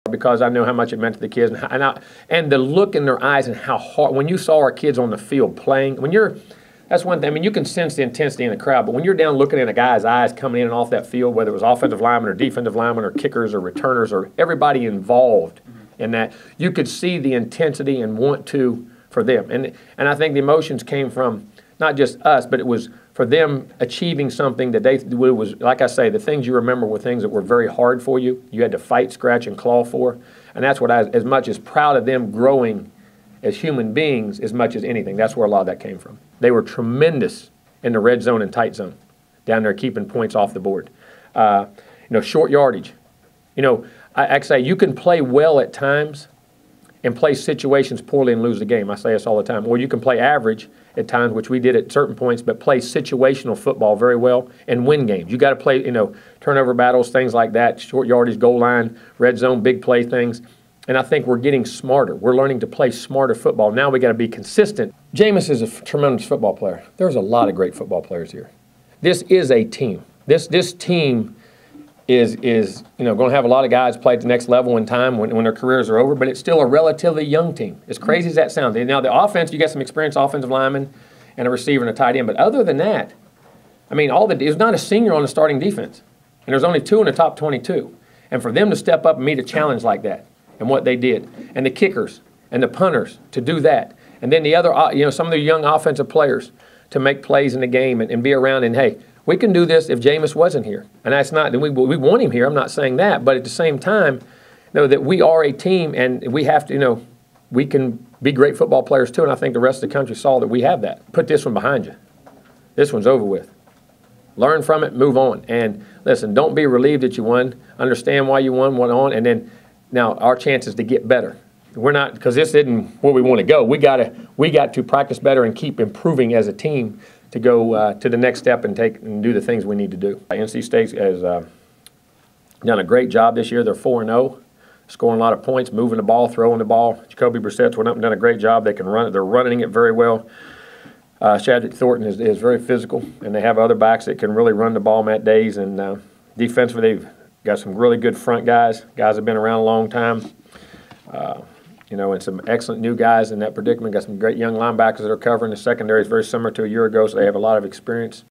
because I know how much it meant to the kids, and the look in their eyes and how hard, when you saw our kids on the field playing, that's one thing. I mean, you can sense the intensity in the crowd, but when you're down looking in a guy's eyes coming in and off that field, whether it was offensive linemen or defensive linemen or kickers or returners or everybody involved in that, you could see the intensity and want to for them. And I think the emotions came from not just us, but it was for them achieving something that it was, like I say, the things you remember were things that were very hard for you. You had to fight, scratch, and claw for. And that's what as much as proud of them growing as human beings as much as anything. That's where a lot of that came from. They were tremendous in the red zone and tight zone, down there keeping points off the board. Short yardage. I say you can play well at times and play situations poorly and lose the game. I say this all the time. Or you can play average at times, which we did at certain points, but play situational football very well and win games. You got to play, turnover battles, things like that, short yardage, goal line, red zone, big play things. And I think we're getting smarter. We're learning to play smarter football. Now we got to be consistent. Jameis is a tremendous football player. There's a lot of great football players here. This is a team. This team is going to have a lot of guys play at the next level in time when their careers are over, but it's still a relatively young team. As crazy as that sounds. Now the offense, you got some experienced offensive linemen and a receiver and a tight end, but other than that, I mean, there's not a senior on the starting defense, and there's only 2 in the top 22. And for them to step up and meet a challenge like that, and what they did, and the kickers and the punters to do that, and then the other, some of the young offensive players to make plays in the game and be around, and hey, we can do this if Jameis wasn't here. And that's not, we want him here, I'm not saying that, but at the same time, that we are a team and we have to, we can be great football players too, and I think the rest of the country saw that we have that. Put this one behind you. This one's over with. Learn from it, move on. And listen, don't be relieved that you won. Understand why you won, went on, and then now our chances to get better. We're not, because this isn't where we want to go. We got to practice better and keep improving as a team to go to the next step and do the things we need to do. NC State has done a great job this year. They're 4-0, scoring a lot of points, moving the ball, throwing the ball. Jacoby Brissett's went up and done a great job. They can run it. They're running it very well. Shadrick Thornton is very physical, and they have other backs that can really run the ball, Matt Days. And defensively, they've got some really good front guys that have been around a long time. And some excellent new guys in that predicament. Got some great young linebackers that are covering. The secondary is very similar to a year ago, so they have a lot of experience.